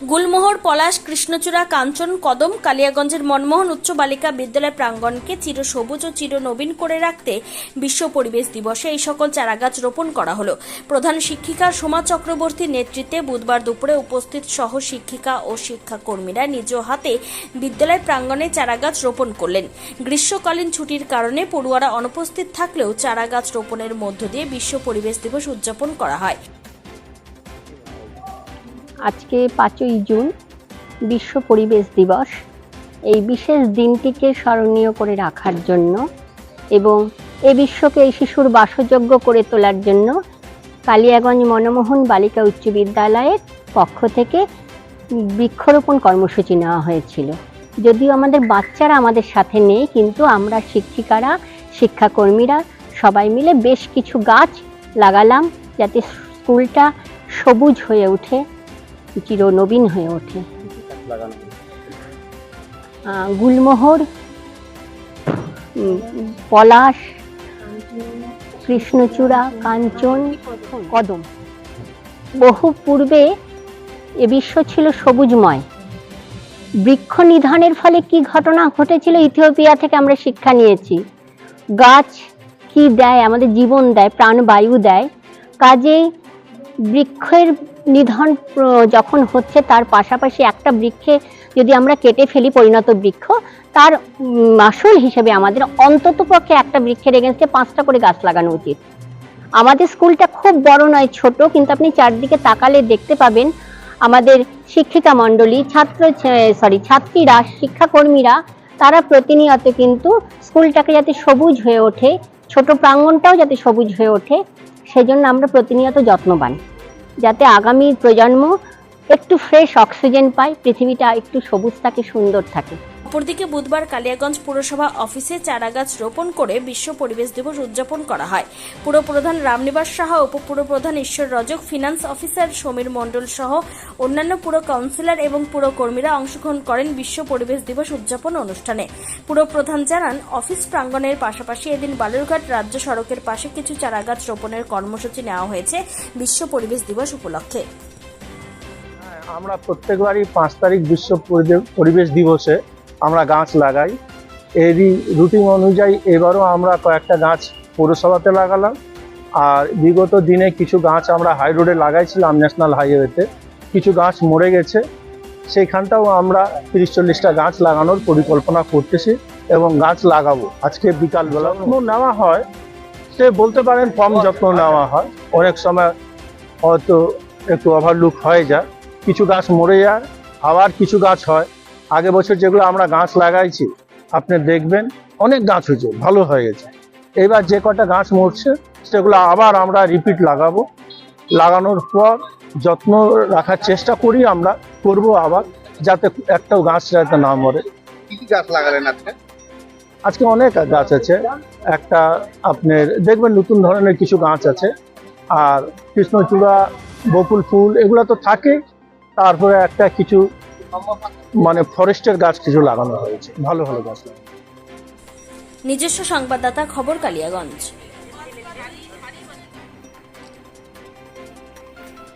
গুলমোহর, পলাশ, কৃষ্ণচূড়া, কাঞ্চন, কদম, কালিয়াগঞ্জের মনমোহন উচ্চ বালিকা বিদ্যালয় প্রাঙ্গণকে চিরসবুজ ও চিরনবীন করে রাখতে বিশ্ব পরিবেশ দিবসে এই সকল চারাগাছ রোপণ করা হলো। প্রধান শিক্ষিকা সোমা চক্রবর্তীর নেতৃত্বে বুধবার দুপুরে উপস্থিত সহ শিক্ষিকা ও শিক্ষাকর্মীরা নিজ হাতে বিদ্যালয় প্রাঙ্গণে চারাগাছ রোপণ করলেন। গ্রীষ্মকালীন ছুটির কারণে পড়ুয়ারা অনুপস্থিত থাকলেও চারাগাছ রোপণের মধ্য দিয়ে বিশ্ব পরিবেশ দিবস উদযাপন করা হয়। আজকে 5ই জুন বিশ্ব পরিবেশ দিবস। এই বিশেষ দিনটিকে স্মরণীয় করে রাখার জন্য এবং এই বিশ্বকে এই শিশুর বাসযোগ্য করে তোলার জন্য কালিয়াগঞ্জ মনমোহন বালিকা উচ্চ বিদ্যালয়ের পক্ষ থেকে বৃক্ষরোপণ কর্মসূচি নেওয়া হয়েছিল। যদিও আমাদের বাচ্চারা আমাদের সাথে নেই, কিন্তু আমরা শিক্ষিকারা, শিক্ষাকর্মীরা সবাই মিলে বেশ কিছু গাছ লাগালাম, যাতে স্কুলটা সবুজ হয়ে ওঠে, চিরনবীন হয়ে ওঠে। গুলমোহর, পলাশ, কৃষ্ণচূড়া, কাঞ্চন, কদম। বহু পূর্বে এ বিশ্ব ছিল সবুজময়। বৃক্ষ নিধনের ফলে কি ঘটনা ঘটেছিল ইথিওপিয়া থেকে আমরা শিক্ষা নিয়েছি। গাছ কি দেয়? আমাদের জীবন দেয়, প্রাণবায়ু দেয়। কাজেই বৃক্ষের নিধন যখন হচ্ছে, তার পাশাপাশি একটা বৃক্ষে যদি আমরা কেটে ফেলি পরিণত বৃক্ষ, তার মাসুল হিসেবে আমাদের অন্ততপক্ষে একটা বৃক্ষের এগেন্স্টে 5টা করে গাছ লাগানো উচিত। আমাদের স্কুলটা খুব বড় নয়, ছোট, কিন্তু আপনি চারদিকে তাকালে দেখতে পাবেন আমাদের শিক্ষিকা মণ্ডলী, ছাত্রীরা, শিক্ষাকর্মীরা, তারা প্রতিনিয়ত কিন্তু স্কুলটাকে যাতে সবুজ হয়ে ওঠে, ছোট প্রাঙ্গণটাও যাতে সবুজ হয়ে ওঠে, সেজন্য আমরা প্রতিনিয়ত যত্নবান, যাতে আগামী প্রজন্ম একটু ফ্রেশ অক্সিজেন পায়, পৃথিবীটা একটু সবুজ থাকে, সুন্দর থাকে। অপরদিকে বুধবার কালিয়াগঞ্জ পুরসভা অফিসে চারাগাছ রোপণ করে বিশ্ব পরিবেশ দিবস উদযাপন করা হয়। পুরপ্রধান রামনিবাস সাহা, উপপুরপ্রধান ঈশ্বর রজক, ফিনান্স অফিসার সমীর মণ্ডল সহ অন্যান্য পুর কাউন্সিলর এবং পুরকর্মীরা অংশগ্রহণ করেন বিশ্ব পরিবেশ দিবস উদযাপন অনুষ্ঠানে। পুরপ্রধান জানান, অফিস প্রাঙ্গণের পাশাপাশি এদিন বালুরঘাট রাজ্য সড়কের পাশে কিছু চারাগাছ রোপণের কর্মসূচি নেওয়া হয়েছে বিশ্ব পরিবেশ দিবস উপলক্ষে। আমরা প্রত্যেকবারই 5 তারিখ বিশ্ব পরিবেশ দিবসে আমরা গাছ লাগাই। এরই রুটিন অনুযায়ী এবারও আমরা কয়েকটা গাছ পৌরসভাতে লাগালাম, আর বিগত দিনে কিছু গাছ আমরা হাই রোডে লাগাইছিলাম, ন্যাশনাল হাইওয়েতে। কিছু গাছ মরে গেছে, সেইখানটাও আমরা 30-40টা গাছ লাগানোর পরিকল্পনা করতেছি এবং গাছ লাগাবো। আজকে বিকালবেলা নেওয়া হয়, সে বলতে পারেন কম যত্ন নেওয়া হয়, অনেক সময় হয়তো একটু ওভারলুক হয়ে যায়, কিছু গাছ মরে যায়, আবার কিছু গাছ হয়। আগের বছর যেগুলো আমরা গাছ লাগাইছি আপনি দেখবেন অনেক গাছ হয়েছে, ভালো হয়ে গেছে। এবার যে কটা গাছ মরছে সেগুলো আবার আমরা রিপিট লাগাবো। লাগানোর পর যত্ন রাখার চেষ্টা করি, আমরা করব আবার, যাতে একটাও গাছ যাতে না মরে। কি কি গাছ লাগালেন আজকে? আজকে অনেক গাছ আছে, একটা আপনার দেখবেন নতুন ধরনের কিছু গাছ আছে, আর কৃষ্ণচূড়া, বকুল ফুল এগুলো তো থাকে। তারপরে একটা কিছু মানে ফরেস্টের গাছ কিছু লাগানো হয়েছে, ভালো ভালো গাছ। নিজস্ব সংবাদদাতা, খবর কালিয়াগঞ্জ।